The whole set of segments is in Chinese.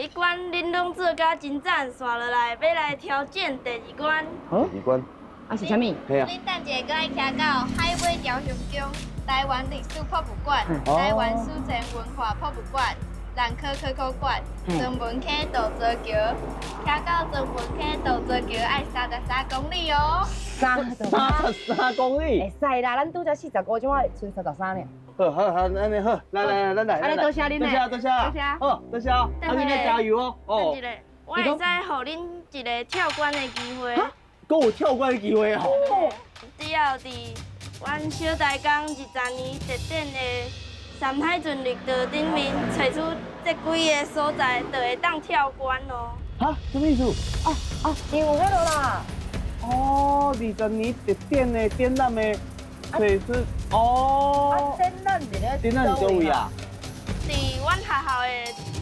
一关恁拢做甲真赞，刷落来要来挑战第二关。第二关，啊是啥物？嘿啊，恁等一下，搁爱徛到海尾雕熊宫、台湾历史博物馆、台湾史前文化博物馆、兰科科考馆、曾文溪渡泽桥，徛到曾文溪渡泽桥爱33公里哦。 33公里。会使啦，咱拄才45种啊，剩33呢。好，安尼好，来，咱来。安尼多谢恁嘞，多谢。好，多谢。啊，你们加油哦。等一下，我会使互恁一个跳关的机会。搁有跳关的机会哦。只要伫阮小台江20年特典的三海圳绿道顶面找出这几个所在，就会当跳关哦。哈，什么意思？因有迄落啦。哦，20年特典的展览的，所以是哦。展览伫咧。展览是倒位啊？伫阮学校的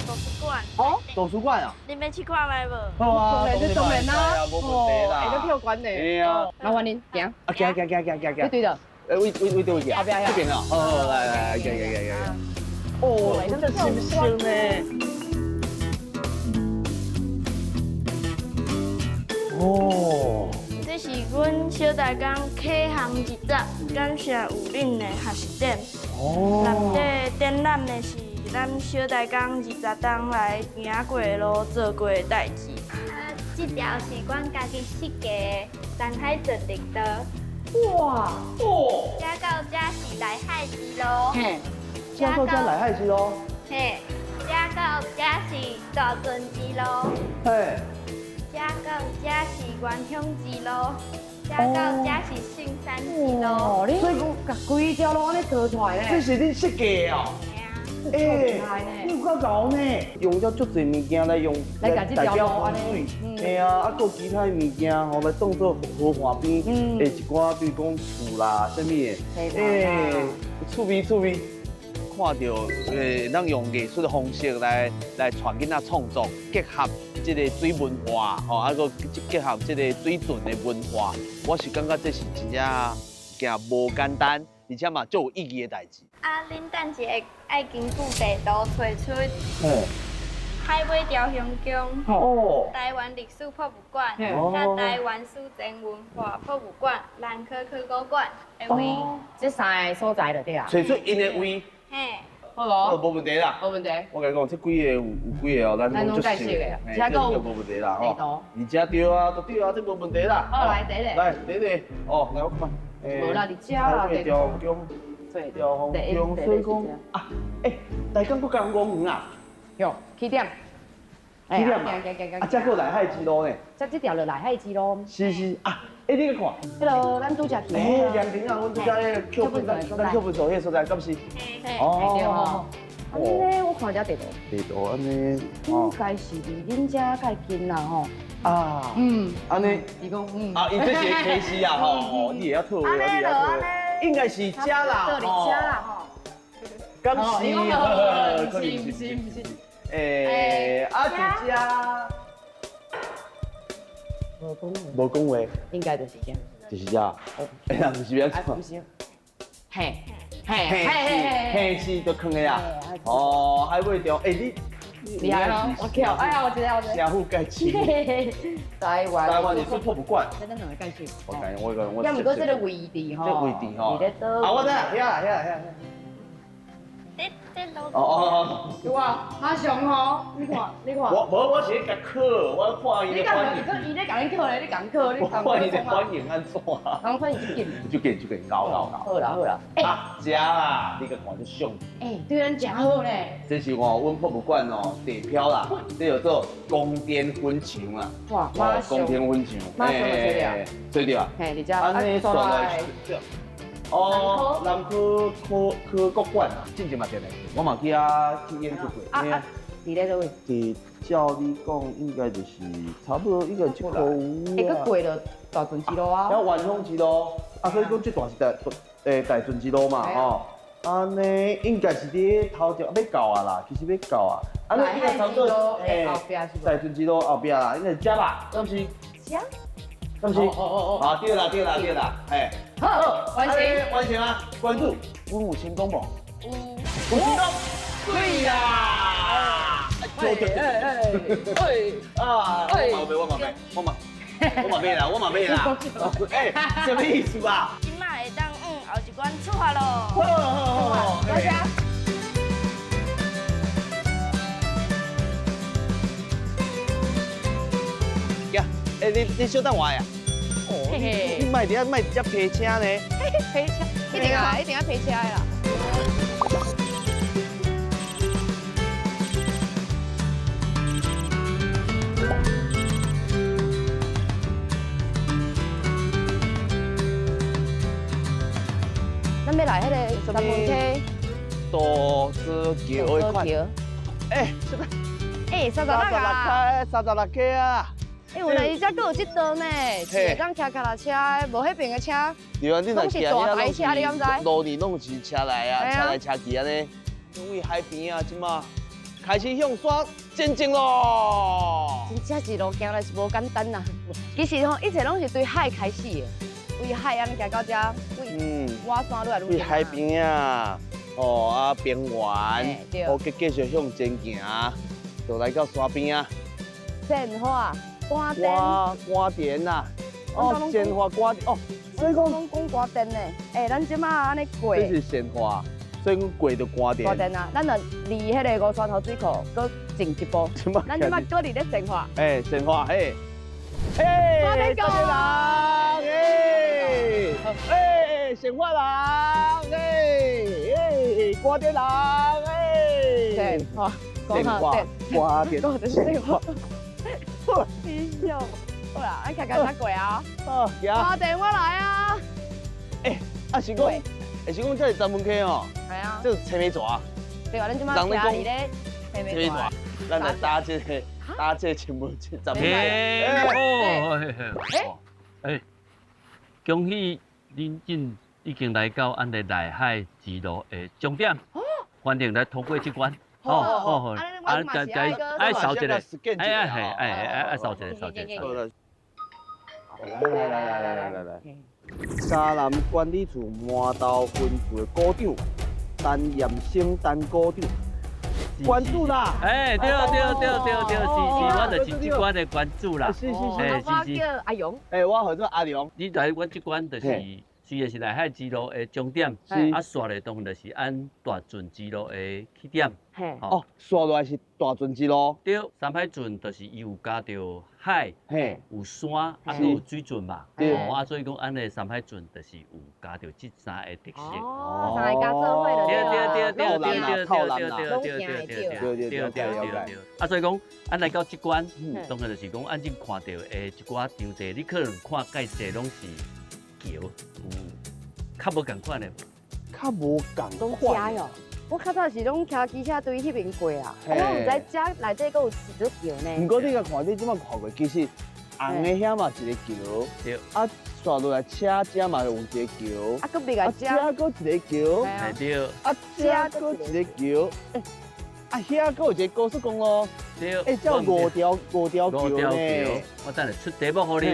图书馆。哦，图书馆啊。恁要去看卖无？好啊，当然啦，无问题啦。会当跳关的。对啊。麻烦恁行。啊，行。对对的。为对位去啊？后边这边啊。哦，来，行。哦，真的新鲜呢。哦。这是阮小台江启航日集，感谢有恁的学习点。哦。内底展览的是咱小台江20冬来行过的路、做过的代志。这条是阮家己设计的山海圳绿道。哇！遮到遮是来海之路。嘿，现在到这来海去咯。嘿，遮到遮是大圳之路。嘿。遮到遮是元乡之路。遮到遮是信山之路。哦，你所以讲甲规条路安尼做出来这咧。是你设计的哦。你有够牛呢！用了足侪物件来用来甲这条路安水尼。嘿啊，还有其他的物件吼来当做河岸边的一寡，比如讲厝啦，什么的，趣味。看到咱用艺术的方式来传囡仔创作，结合这个水文化，吼，还个结合这个水圳的文化，我是感觉这是真正件无简单，而且嘛足有意义的代志。啊，恁等一下爱根据地图找出海尾雕熊宫、台湾历史博物馆、甲台湾史前文化博物馆、兰科科考馆的位。这三个所在就对啊。找出因的位。嘿，好哦，无？无问题啦。无问题。我甲你讲，这几个有几个哦，咱拢解释的，这个无问题啦吼。而且对啊，都对啊，这无问题啦。好，来第一个。来，第一个，哦，来我看。无啦，你遮啦。海雕中，雕红中，所以讲啊，大江不讲公园啊。哟，起点。起点嘛。啊，这个来海之路呢？这条就来海之路。是啊，你去看。迄落咱拄则去。凉亭啊，阮拄则迄扣分，咱扣分所迄所在，敢是？哦。安尼咧，我看遮地图。地图安尼。应该是离恁遮较近啦吼。啊。安尼。伊讲啊，伊这是 K C 啊吼，你也要退位，你也要退位。应该是遮啦，这里遮啦吼。敢是？不是。啊，伫遮。无讲话。应该就是这样。就是遮。那不是要错。嘿，嘿是都坑的啊。哦，海尾钓，你厉害咯，我跳，哎呀，我知道。相互介绍。台湾历史博物馆。这咱两个介绍。我。要唔过这个位置吼。这位置吼。啊，我知啦，遐。哦。哇，马上吼，你看。我是咧甲考，我看伊的反应。伊咧甲你考咧，你甲考，你看伊的反应安怎？讲反应就紧。就紧，搞。好啦。啊，食啦，你个看就爽。对咱真好呢。这是阮博物馆哦，地标啦，这叫做宫殿粉墙啦。哇，马上。宫殿粉墙。马上就对啊。嘿，你遮。安尼算来。哦，南科国馆啊，之前嘛在咧，我嘛去遐去演出过。伫咧倒位？照你讲，应该就是差不多应该1块5。个过了大圳之路啊。还有万丰之路，所以讲这段是大圳之路嘛，吼。安尼应该是伫头条要到啊啦，其实要到啊。安尼应该差不多大圳之路后壁啦，应该是遮吧？敢是？遮。敢是？啊，对啦，好，完成啊！关注，阮有成功无？有成功，对啦！做给啊！我嘛买啦！哎，什么意思啊？今麦会当后一关出发咯。哦，多谢。呀，哎，你小等我呀！嘿嘿你卖直接批车呢？陪车，一定要陪车的啦。咱要来迄个三门溪多子桥的款。哎，这个36K 啊！哎，原来伊遮阁有这道呢，是会当骑脚踏车的，无迄边的车。对啊，你若骑大台车，你敢知？路里弄是车来啊，车来车去安尼。因为海边啊，即马开始向山前进咯。真正一路行来是无简单呐。其实吼，一切拢是对海开始的，为海安尼行到遮，为挖山愈来愈去海边啊，哦啊边缘，哦继续向前行，就来到山边啊。鲜花、瓜灯、瓜田呐，哦鲜花瓜田哦，所以讲拢讲瓜灯呢。哎，咱即马安尼过，这是鲜花，所以讲过就瓜田。瓜灯啊，咱就离迄个五山头水库搁前一步，咱即马搁离咧鲜花。哎，鲜花嘿，哎，花灯过人，哎，鲜花人，哎，瓜田人，哎，鲜花，鲜花，瓜田，鲜花。你笑，好啦，咱骑脚踏过啊。哦，花灯我来啊。哎，啊是讲，是讲这是专门溪哦。系啊。这是青梅蛇。对啊，咱即马骑离咧青梅蛇。咱来搭这青梅蛇。恭喜恁今已经来到咱的内海之路的终点，欢迎来通过这关。哦，爱扫一个，哎，扫一个。来，沙南管理处麻豆分处的股长陈彦生陈股长，关注啦！哎，对，是我就是这关的关注啦。是，我叫阿勇。哎，我叫做阿良。你来我这关就是。虽然是内海之路的终点，啊，刷的当然就是按大圳之路的起点。哦，刷落来是大圳之路。对，三海圳就是伊有加着海，有山，啊，有水圳嘛。对。啊，所以讲咱的三海圳就是有加着这三个特色。哦，三个加做伙了。对。啊，所以讲，咱来到这关，当然就是讲，咱正看到的一寡场地，你可能看介绍拢是。桥有较无共款的，较无共款哟。我较早是拢骑机车对迄边过啊，我唔知遮内底阁有一座桥呢。不过你甲看，你即摆看过，其实红的遐嘛一个桥，对，啊刷落来车遮嘛有一个桥，啊，搁别个遮搁一个桥，对，啊遮搁一个桥，啊遐搁有一个高速公路，对，哎，叫五条桥呢。我等下出题目互你，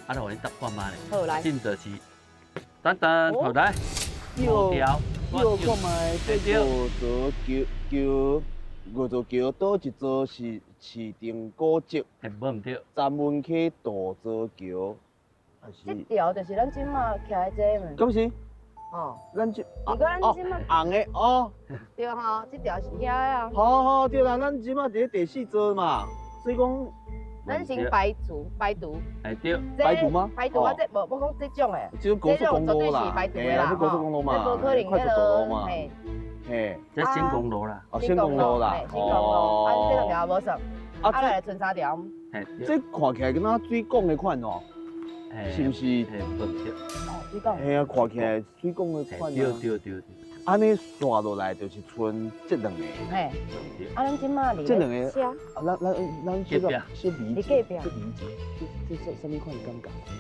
啊，互你答看嘛咧。好来，真就是，等，好来，五条，又看卖这五座桥倒一座是市定古迹，无唔对，三门溪大座桥，还是？这条就是咱今嘛骑的这嘛。咁是？哦，咱这，如果咱今嘛红的哦，对吼，这条是遐啊。好，对啦，咱即马伫第4座嘛，所以讲，咱先排除。哎对，排除吗？排除啊，这无我讲这种诶。这种高速公路啦，这高速公路嘛，快速道路嘛，嘿，这新公路啦，新公路啦，哦，啊，这两条无算，啊，来剩3条。这看起来跟那水管的款哦，是不是？不对。水管。嘿啊，看起来水管的款啊。对。安尼刷落来就是剩这两个。嘿，啊，咱即马离这两个，车，咱这个是理解，这什么款感觉？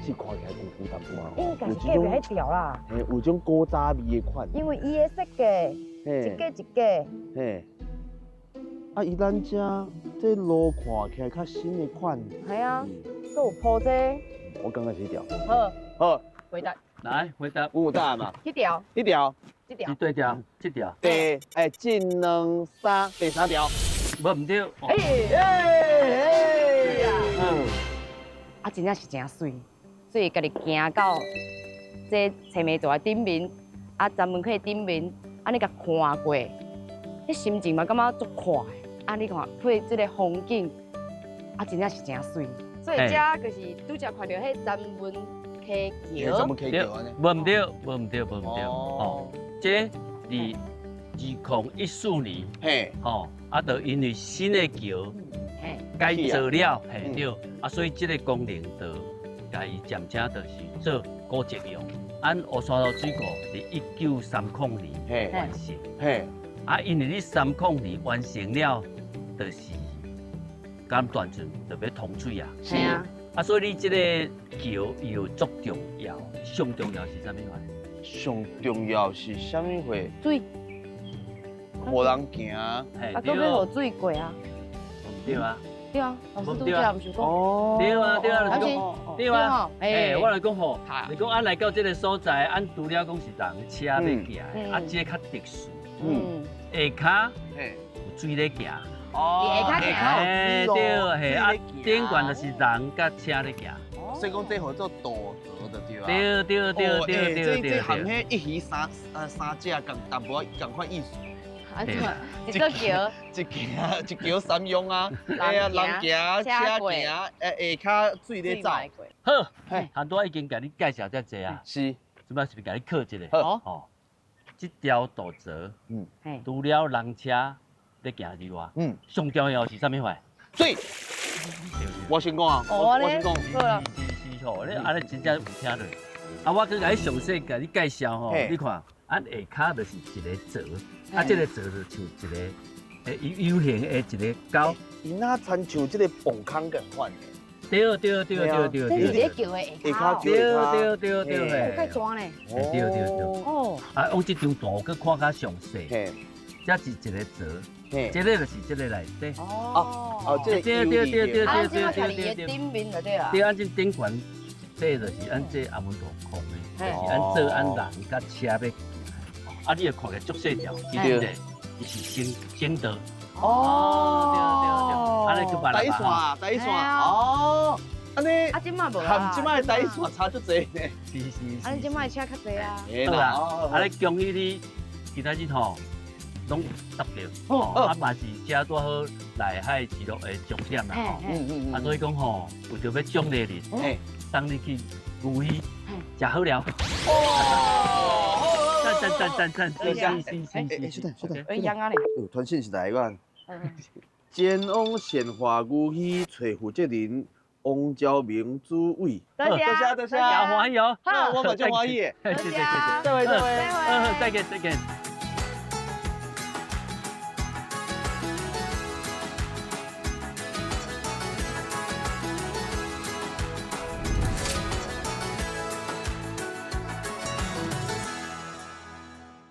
是看起来古淡薄啊。应该是隔壁迄条啦。嘿，有种古早味的款。因为伊的设计，一格。嘿。啊，伊咱这路看起来较新的款。系啊，都有铺这。我感觉是一条。好，好，回答。来回答。有答案嘛？一条。一条。这条。对条，这条，1、2、3，第3条。无唔对。啊，真正是真水，所以家己行到这青梅座的顶面，啊，站门口的顶面，啊，你甲看过，你心情嘛感觉足快的。啊，你看配这个风景，啊，真正是真水。所以这就是拄则看到迄站门溪桥。怎么可以叫安尼？无唔对，无唔对，无唔对。哦，这2014年，嘿，吼，啊，就因为新的桥嘿，改造了，嘿对，啊，所以这个功能就甲伊渐渐就是做高质用。按乌山道水库是1930年完成，嘿，啊，因为你302完成了，就是刚断层就要通水啊。是啊。啊，所以你这个桥伊有足重要，上重要是啥物款？上重要是啥物货？水，无人行。嘿啊，搁要互水过啊。对啊，对啊，老师拄则毋是讲。哦。对啊，对啊，就是对啊。哎，我来讲吼，你讲俺来到这个所在，俺除了讲是人车要行，啊，这较特殊。下骹嘿，有水咧行。哦，下骹行。哎，对，嘿，啊，顶悬就是人甲车咧行。所以讲这号做道泽的对吧？对。这行迄一鱼三只共淡薄共款意思。啊，一个桥，一桥三用啊，哎呀，人行、车行，下骹水咧走。好，很多已经甲你介绍遮济啊。是，主要是甲你考一个。好。哦，这条道泽，除了人车咧行之外，上重要是啥物货？水。我先讲啊，我先讲。是吼，你安尼真正有听落。啊，我去甲你详细甲你介绍吼，你看，俺下骹就是一个泽，啊，这个泽就像一个U形的一个沟。伊那亲像这个崩坑共款的。对。这是一个桥的下骹。对。太大呢。对。哦。啊，用这张图去看较详细。这是一个泽。这个就是这个内底。哦，这对。啊，这个看伊的顶面就对啊。对，按这顶悬，这就是按这阿门图空的，就是按做按人甲车要行。啊，你会看个足细条，其实咧，伊是省道。哦，对。安尼就办啦。底线。哦，安尼。啊，即摆无啦。含即摆底线差足济呢。是。啊，你即摆车较济啊。好啦，安尼恭喜你，其他日吼。拢达到，啊嘛是车多好内海记录的重点啦，啊所以讲吼，为着要奖励你，送你去牛鱼，食好了。赞，是。哎，养啊你。传讯息来个。前往鲜花牛鱼找负责人王昭明主委。多谢。有欢迎，我们就欢迎。谢谢。再会。再见。